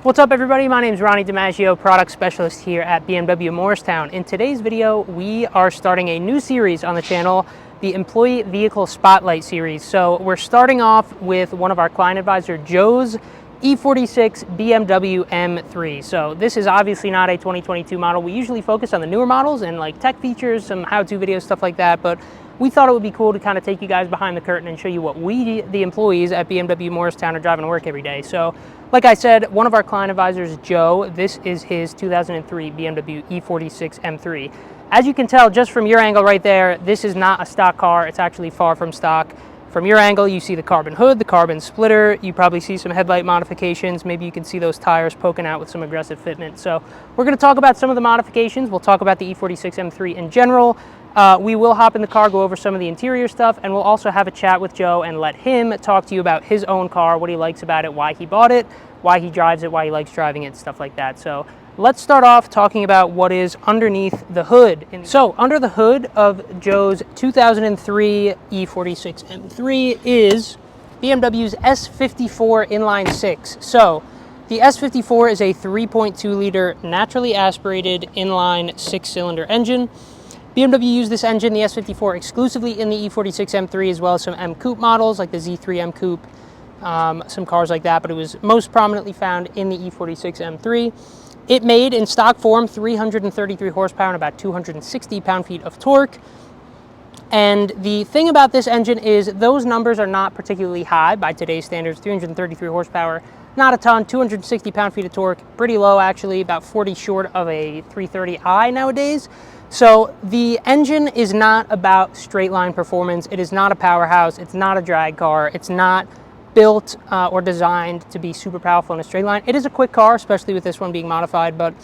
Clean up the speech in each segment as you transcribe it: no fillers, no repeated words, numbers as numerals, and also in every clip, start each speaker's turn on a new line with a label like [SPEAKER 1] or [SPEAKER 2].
[SPEAKER 1] What's up everybody, my name is Ronnie DiMaggio, product specialist here at BMW of Morristown. In today's video, we are starting a new series on the channel, the Employee Vehicle Spotlight series. So we're starting off with one of our client advisor, Joe's E46 BMW M3. So this is obviously not a 2022 model. We usually focus on the newer models and like tech features, some how-to videos, stuff like that, but we thought it would be cool to kind of take you guys behind the curtain and show you what we, the employees at BMW Morristown, are driving to work every day. So like I said, one of our client advisors, Joe, this is his 2003 BMW E46 M3. As you can tell just from your angle right there, this is not a stock car. It's actually far from stock. From your angle, you see the carbon hood, the carbon splitter. You probably see some headlight modifications. Maybe you can see those tires poking out with some aggressive fitment. So we're going to talk about some of the modifications. We'll talk about the E46 M3 in general. We will hop in the car, go over some of the interior stuff, and we'll also have a chat with Joe and let him talk to you about his own car, what he likes about it, why he bought it, why he drives it, why he likes driving it, stuff like that. So let's start off talking about what is underneath the hood. So under the hood of Joe's 2003 E46 M3 is BMW's S54 inline six. So the S54 is a 3.2 liter naturally aspirated inline 6-cylinder engine. BMW used this engine, the S54, exclusively in the E46 M3, as well as some M Coupe models like the Z3 M Coupe, some cars like that, but it was most prominently found in the E46 M3. It made, in stock form, 333 horsepower and about 260 pound-feet of torque. And the thing about this engine is those numbers are not particularly high by today's standards. 333 horsepower, not a ton. 260 pound-feet of torque, pretty low actually, about 40 short of a 330i nowadays. So the engine is not about straight line performance. It is not a powerhouse. It's not a drag car. It's not built or designed to be super powerful in a straight line. It is a quick car, especially with this one being modified, but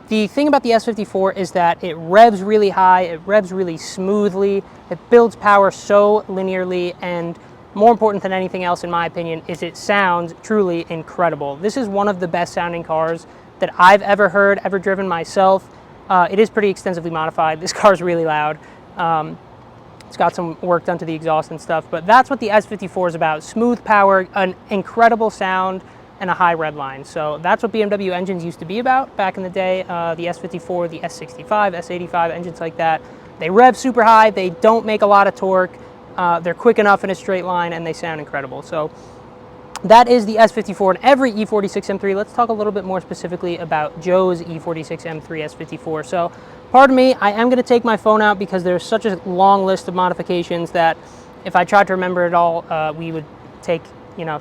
[SPEAKER 1] the thing about the S54 is that it revs really high, it revs really smoothly, it builds power so linearly, and more important than anything else, in my opinion, is it sounds truly incredible. This is one of the best sounding cars that I've ever heard, ever driven myself. It is pretty extensively modified. This car is really loud. It's got some work done to the exhaust and stuff, but that's what the S54 is about. Smooth power, an incredible sound, and a high red line. So that's what BMW engines used to be about back in the day. The S54, the S65, S85, engines like that. They rev super high, they don't make a lot of torque, they're quick enough in a straight line, and they sound incredible. So that is the S54 and every E46 M3. Let's talk a little bit more specifically about Joe's E46 M3 S54. So pardon me, I am going to take my phone out because there's such a long list of modifications that if I tried to remember it all, we would take,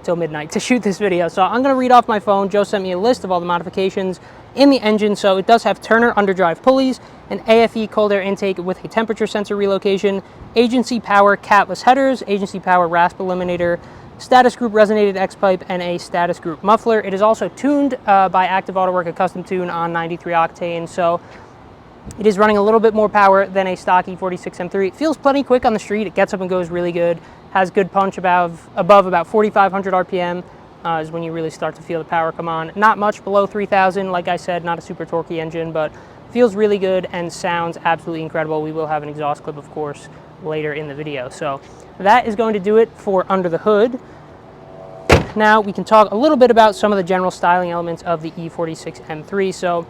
[SPEAKER 1] till midnight to shoot this video. So I'm going to read off my phone. Joe sent me a list of all the modifications in the engine. So it does have Turner underdrive pulleys, an AFE cold air intake with a temperature sensor relocation, agency power catless headers, agency power rasp eliminator, status group resonated X-pipe, and a status group muffler. It is also tuned by Active Autowork, a custom tune on 93 octane. So it is running a little bit more power than a stock E46 M3. It feels plenty quick on the street. It gets up and goes really good. Has good punch above about 4,500 RPM is when you really start to feel the power come on. Not much below 3,000. Like I said, not a super torquey engine, but feels really good and sounds absolutely incredible. We will have an exhaust clip, of course, later in the video. So that is going to do it for under the hood. Now we can talk a little bit about some of the general styling elements of the E46 M3. So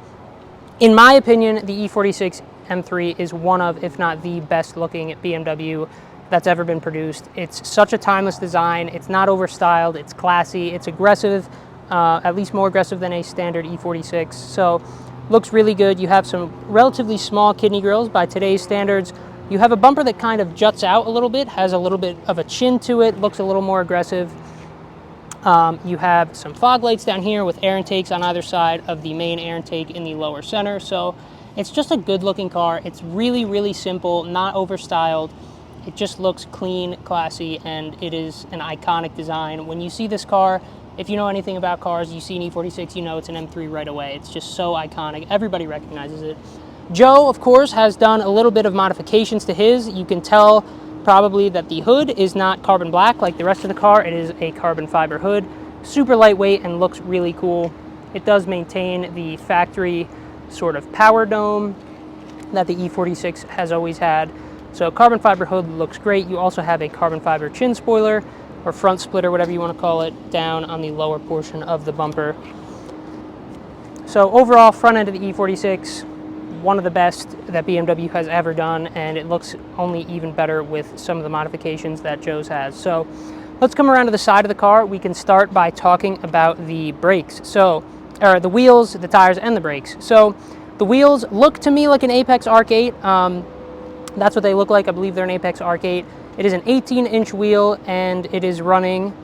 [SPEAKER 1] in my opinion, the E46 M3 is one of, if not the best looking BMW that's ever been produced. It's such a timeless design. It's not overstyled. It's classy. It's aggressive, at least more aggressive than a standard E46. So looks really good. You have some relatively small kidney grills by today's standards. You have a bumper that kind of juts out a little bit, has a little bit of a chin to it, looks a little more aggressive. You have some fog lights down here with air intakes on either side of the main air intake in the lower center. So it's just a good looking car. It's really, really simple, not overstyled. It just looks clean, classy, and it is an iconic design. When you see this car, if you know anything about cars, you see an E46, you know it's an M3 right away. It's just so iconic. Everybody recognizes it. Joe, of course, has done a little bit of modifications to his. You can tell probably that the hood is not carbon black like the rest of the car. It is a carbon fiber hood. Super lightweight and looks really cool. It does maintain the factory sort of power dome that the E46 has always had. So carbon fiber hood looks great. You also have a carbon fiber chin spoiler or front splitter, whatever you want to call it, down on the lower portion of the bumper. So overall, front end of the E46, one of the best that BMW has ever done, and it looks only even better with some of the modifications that Joe's has. So let's come around to the side of the car. We can start by talking about the brakes. So, or the wheels, the tires, and the brakes. So the wheels look to me like an Apex Arc 8. That's what they look like. I believe they're an Apex Arc 8. It is an 18-inch wheel, and it is running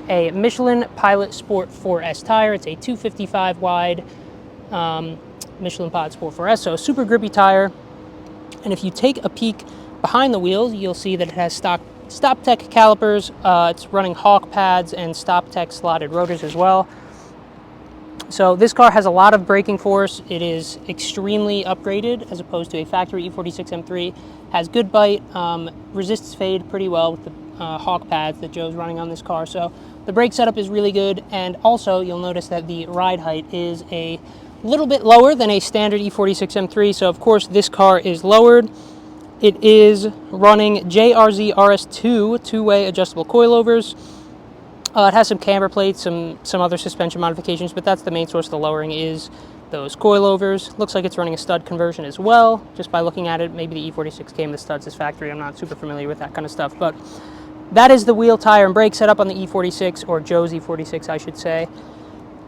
[SPEAKER 1] a Michelin Pilot Sport 4S tire. It's a 255 wide Michelin Pilot Sport 4S, so a super grippy tire. And if you take a peek behind the wheels, you'll see that it has StopTech calipers. It's running Hawk pads and StopTech slotted rotors as well. So this car has a lot of braking force. It is extremely upgraded as opposed to a factory E46 M3. Has good bite, resists fade pretty well with the Hawk pads that Joe's running on this car. So the brake setup is really good, and also you'll notice that the ride height is a little bit lower than a standard E46 M3. So of course this car is lowered. It is running JRZ RS2 two-way adjustable coilovers. It has some camber plates, some other suspension modifications, but that's the main source of the lowering is those coilovers. Looks like it's running a stud conversion as well, just by looking at it. Maybe the E46 came with studs as factory. I'm not super familiar with that kind of stuff, but that is the wheel, tire, and brake setup on the E46, or Joe's E46, I should say.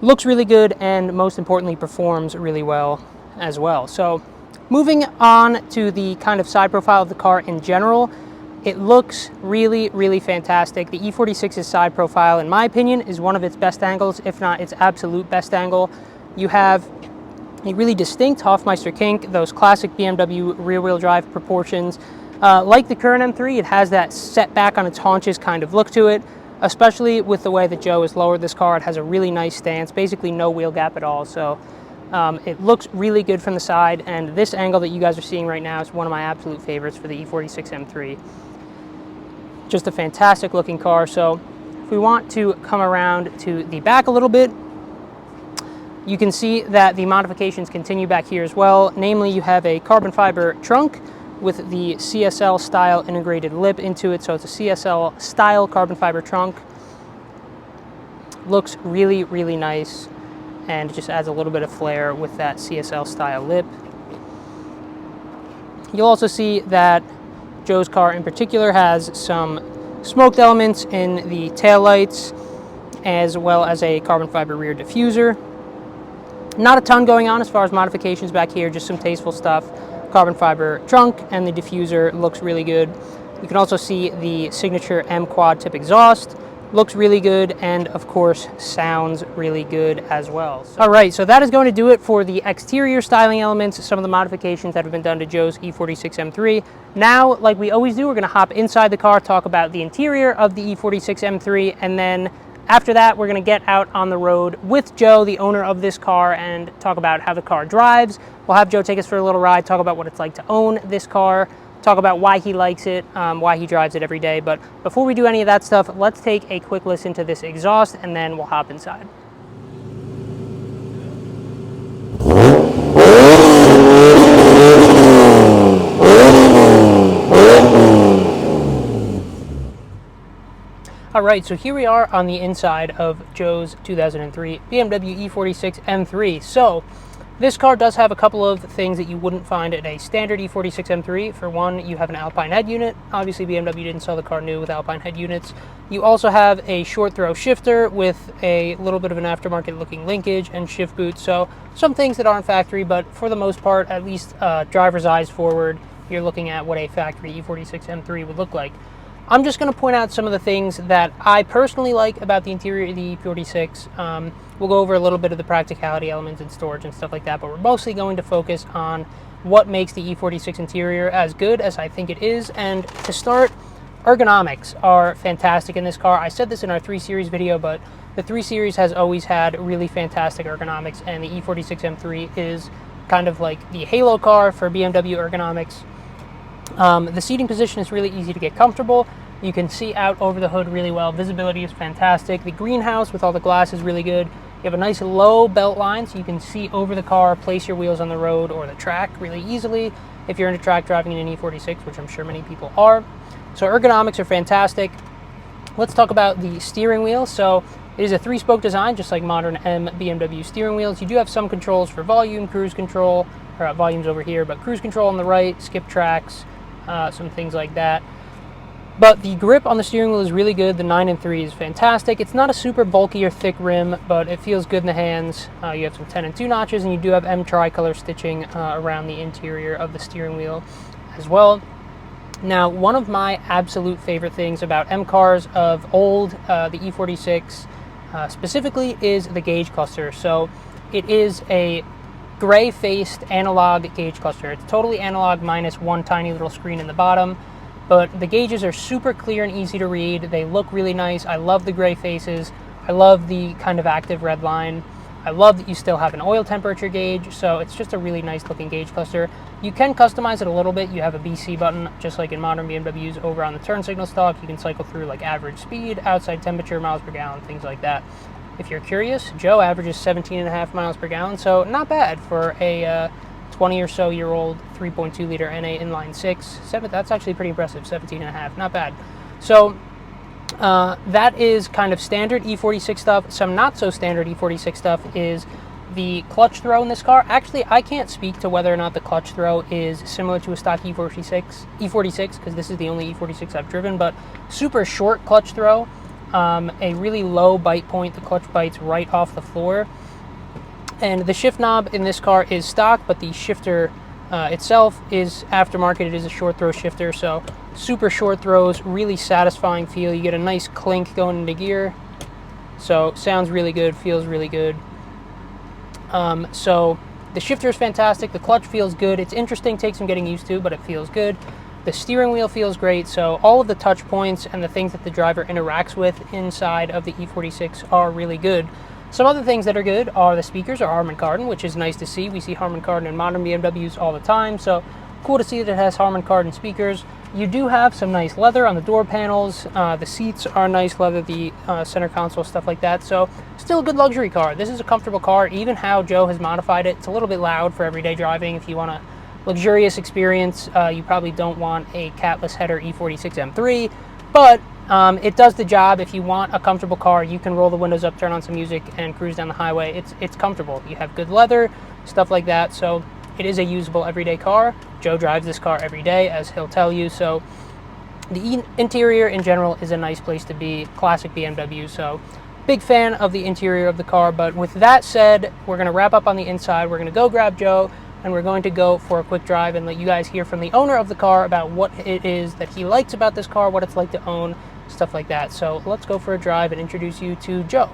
[SPEAKER 1] Looks really good, and most importantly, performs really well as well. So moving on to the kind of side profile of the car in general, it looks really, really fantastic. The E46's side profile, in my opinion, is one of its best angles, if not its absolute best angle. You have a really distinct Hofmeister kink, those classic BMW rear-wheel drive proportions. Like the current M3, it has that set back on its haunches kind of look to it, especially with the way that Joe has lowered this car. It has a really nice stance, basically no wheel gap at all. So it looks really good from the side, and this angle that you guys are seeing right now is one of my absolute favorites for the E46 M3. Just a fantastic looking car. So if we want to come around to the back a little bit, you can see that the modifications continue back here as well. Namely, you have a carbon fiber trunk with the CSL style integrated lip into it. So it's a CSL style carbon fiber trunk. Looks really, really nice, and it just adds a little bit of flair with that CSL style lip. You'll also see that Joe's car in particular has some smoked elements in the taillights, as well as a carbon fiber rear diffuser. Not a ton going on as far as modifications back here, just some tasteful stuff. Carbon fiber trunk, and the diffuser looks really good. You can also see the signature M quad tip exhaust. Looks really good, and of course sounds really good as well. All right, so that is going to do it for the exterior styling elements, some of the modifications that have been done to Joe's E46 M3. Now, like we always do, we're going to hop inside the car, talk about the interior of the E46 M3, and then after that, we're going to get out on the road with Joe, the owner of this car, and talk about how the car drives. We'll have Joe take us for a little ride, talk about what it's like to own this car, talk about why he likes it, why he drives it every day. But before we do any of that stuff, let's take a quick listen to this exhaust, and then we'll hop inside. All right, so here we are on the inside of Joe's 2003 BMW E46 M3. So this car does have a couple of things that you wouldn't find in a standard E46 M3. For one, you have an Alpine head unit. Obviously, BMW didn't sell the car new with Alpine head units. You also have a short throw shifter with a little bit of an aftermarket looking linkage and shift boot. So some things that aren't factory, but for the most part, at least driver's eyes forward, you're looking at what a factory E46 M3 would look like. I'm just going to point out some of the things that I personally like about the interior of the E46. We'll go over a little bit of the practicality elements and storage and stuff like that, but we're mostly going to focus on what makes the E46 interior as good as I think it is. And to start, ergonomics are fantastic in this car. I said this in our 3 Series video, but the 3 Series has always had really fantastic ergonomics, and the E46 M3 is kind of like the halo car for BMW ergonomics. The seating position is really easy to get comfortable. You can see out over the hood really well. Visibility is fantastic. The greenhouse with all the glass is really good. You have a nice low belt line, so you can see over the car, place your wheels on the road or the track really easily if you're into track driving in an E46, which I'm sure many people are. So ergonomics are fantastic. Let's talk about the steering wheel. So It is a 3-spoke design, just like modern BMW steering wheels. You do have some controls for volume, cruise control, or volume's over here, but cruise control on the right, skip tracks, some things like that. But the grip on the steering wheel is really good. The 9 and 3 is fantastic. It's not a super bulky or thick rim, but it feels good in the hands. You have some 10 and 2 notches, and you do have M tricolor stitching around the interior of the steering wheel as well. Now, one of my absolute favorite things about M cars of old, the E46 specifically, is the gauge cluster. So it is a gray-faced analog gauge cluster. It's totally analog minus one tiny little screen in the bottom, but the gauges are super clear and easy to read. They look really nice. I love the gray faces. I love the kind of active red line. I love that you still have an oil temperature gauge, so it's just a really nice looking gauge cluster. You can customize it a little bit. You have a BC button, just like in modern BMWs, over on the turn signal stalk. You can cycle through like average speed, outside temperature, miles per gallon, things like that. If you're curious, Joe averages 17.5 miles per gallon, so not bad for a 20 or so year old 3.2 liter NA inline 6. That's actually pretty impressive, 17.5, not bad. So that is kind of standard E46 stuff. Some not so standard E46 stuff is the clutch throw in this car. Actually, I can't speak to whether or not the clutch throw is similar to a stock E46 because this is the only E46 I've driven, but super short clutch throw, a really low bite point. The clutch bites right off the floor. And the shift knob in this car is stock, but the shifter itself is aftermarket. It is a short throw shifter, so super short throws, really satisfying feel. You get a nice clink going into gear, so sounds really good, feels really good. So the shifter is fantastic. The clutch feels good. It's interesting, takes some getting used to, but it feels good. The steering wheel feels great. So all of the touch points and the things that the driver interacts with inside of the E46 are really good. Some other things that are good are the speakers are Harman Kardon, which is nice to see. We see Harman Kardon in modern BMWs all the time, so cool to see that it has Harman Kardon speakers. You do have some nice leather on the door panels. The seats are nice leather, the center console, stuff like that. So still a good luxury car. This is a comfortable car. Even how Joe has modified it, it's a little bit loud for everyday driving. If you want a luxurious experience, you probably don't want a catless header E46 M3, but it does the job. If you want a comfortable car, you can roll the windows up, turn on some music, and cruise down the highway. It's comfortable. You have good leather, stuff like that. So it is a usable everyday car. Joe drives this car every day, as he'll tell you. So the interior in general is a nice place to be. Classic BMW. So big fan of the interior of the car. But with that said, we're going to wrap up on the inside. We're going to go grab Joe, and we're going to go for a quick drive and let you guys hear from the owner of the car about what it is that he likes about this car, what it's like to own, stuff like that. So let's go for a drive and introduce you to Joe.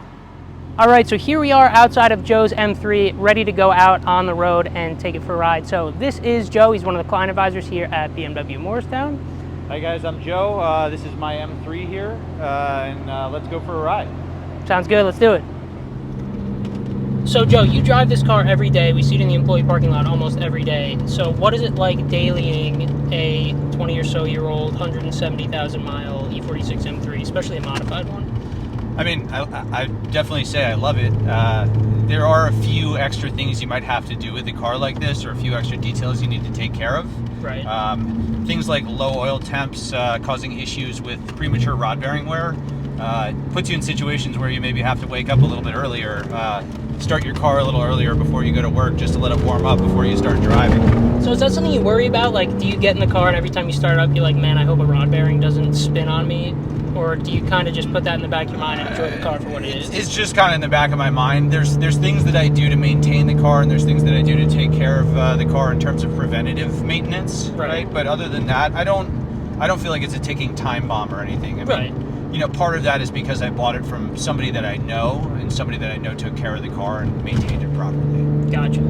[SPEAKER 1] All right, so here we are outside of Joe's M3, ready to go out on the road and take it for a ride. So this is Joe. He's one of the client advisors here at BMW Morristown.
[SPEAKER 2] Hi guys, I'm Joe. This is my M3 here, and let's go for a ride.
[SPEAKER 1] Sounds good, let's do it. So Joe, you drive this car every day. We see it in the employee parking lot almost every day. So what is it like dailying a 20 or so year old, 170,000 mile E46 M3, especially a modified one?
[SPEAKER 2] I mean, I definitely say I love it. There are a few extra things you might have to do with a car like this, or a few extra details you need to take care of.
[SPEAKER 1] Right.
[SPEAKER 2] Things like low oil temps causing issues with premature rod bearing wear. Puts you in situations where you maybe have to wake up a little bit earlier, start your car a little earlier before you go to work, just to let it warm up before you start driving. So
[SPEAKER 1] is that something you worry about? Like, do you get in the car and every time you start up, you're like, man, I hope a rod bearing doesn't spin on me? Or do you kind of just put that in the back of your mind and enjoy the car for what it is?
[SPEAKER 2] It's just kind of in the back of my mind. There's things that I do to maintain the car, and there's things that I do to take care of the car in terms of preventative maintenance, right? But other than that, I don't feel like it's a ticking time bomb or anything. I mean, you know, part of that is because I bought it from somebody that I know, and somebody that I know took care of the car and maintained it properly.
[SPEAKER 1] Gotcha.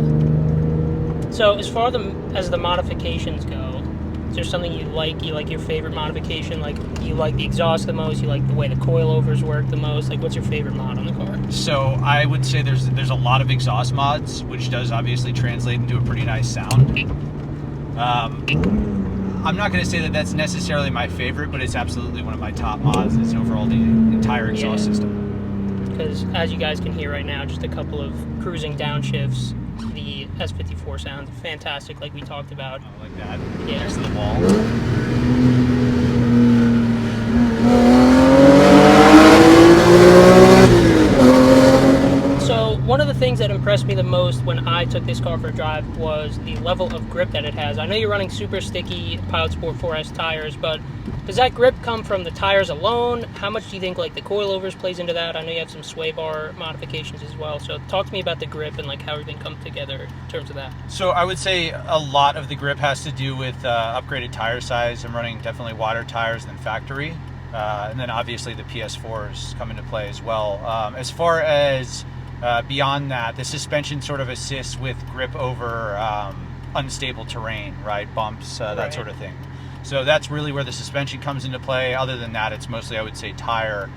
[SPEAKER 1] So as far as the modifications go, is there something you like? You like your favorite modification? Like, you like the exhaust the most? You like the way the coilovers work the most? Like, what's your favorite mod on the car?
[SPEAKER 2] So I would say there's a lot of exhaust mods, which does obviously translate into a pretty nice sound. I'm not going to say that that's necessarily my favorite, but it's absolutely one of my top mods. It's overall the entire exhaust system.
[SPEAKER 1] Because as you guys can hear right now, just a couple of cruising downshifts, the S54 sounds fantastic, like we talked about.
[SPEAKER 2] I like that.
[SPEAKER 1] Yeah.
[SPEAKER 2] Next to the wall.
[SPEAKER 1] I took this car for a drive was the level of grip that it has. I know you're running super sticky Pilot Sport 4S tires, but does that grip come from the tires alone? How much do you think like the coilovers plays into that? I know you have some sway bar modifications as well. So talk to me about the grip and like how everything comes together in terms of that.
[SPEAKER 2] So I would say a lot of the grip has to do with upgraded tire size. I'm running definitely wider tires than factory. And then obviously the PS4s come into play as well. As far as beyond that, the suspension sort of assists with grip over unstable terrain, right? Bumps, that sort of thing. So that's really where the suspension comes into play. Other than that, it's mostly, I would say, tire.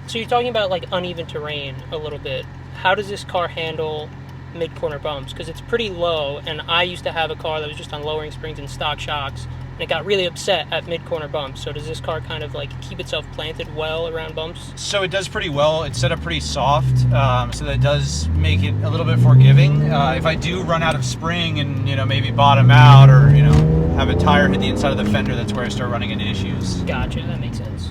[SPEAKER 1] So you're talking about like uneven terrain a little bit. How does this car handle mid-corner bumps? Because it's pretty low, and I used to have a car that was just on lowering springs and stock shocks, and it got really upset at mid-corner bumps. So does this car kind of like keep itself planted well around bumps?
[SPEAKER 2] So it does pretty well. It's set up pretty soft, so that does make it a little bit forgiving. If I do run out of spring and, you know, maybe bottom out or, you know, have a tire hit the inside of the fender, that's where I start running into issues.
[SPEAKER 1] Gotcha, that makes sense.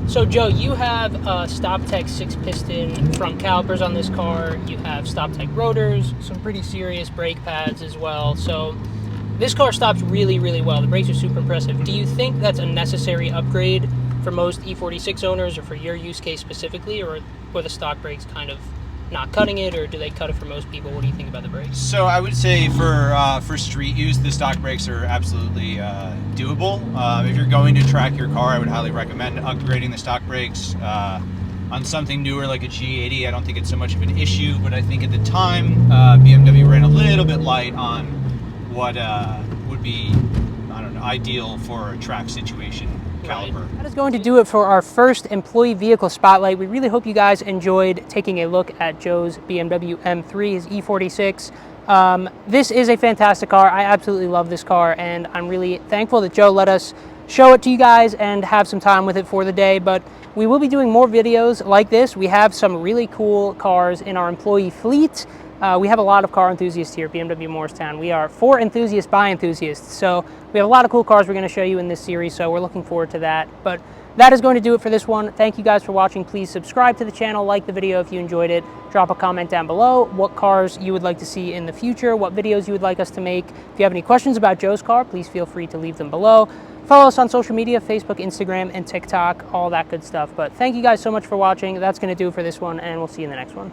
[SPEAKER 1] So Joe, you have StopTech 6-piston front calipers on this car. You have StopTech rotors, some pretty serious brake pads as well. So this car stops really, really well. The brakes are super impressive. Do you think that's a necessary upgrade for most E46 owners or for your use case specifically, or were the stock brakes kind of not cutting it, or do they cut it for most people? What do you think about the brakes?
[SPEAKER 2] So I would say for street use, the stock brakes are absolutely doable. If you're going to track your car, I would highly recommend upgrading the stock brakes. On something newer like a G80, I don't think it's so much of an issue, but I think at the time, BMW ran a little bit light on what would be, I don't know, ideal for a track situation. Caliber.
[SPEAKER 1] That is going to do it for our first employee vehicle spotlight. We really hope you guys enjoyed taking a look at Joe's BMW M3, his E46. This is a fantastic car. I absolutely love this car, and I'm really thankful that Joe let us show it to you guys and have some time with it for the day. But we will be doing more videos like this. We have some really cool cars in our employee fleet. We have a lot of car enthusiasts here at BMW Morristown. We are for enthusiasts by enthusiasts. So we have a lot of cool cars we're going to show you in this series, so we're looking forward to that. But that is going to do it for this one. Thank you guys for watching. Please subscribe to the channel, like the video if you enjoyed it. Drop a comment down below what cars you would like to see in the future, what videos you would like us to make. If you have any questions about Joe's car, please feel free to leave them below. Follow us on social media, Facebook, Instagram, and TikTok, all that good stuff. But thank you guys so much for watching. That's going to do it for this one, and we'll see you in the next one.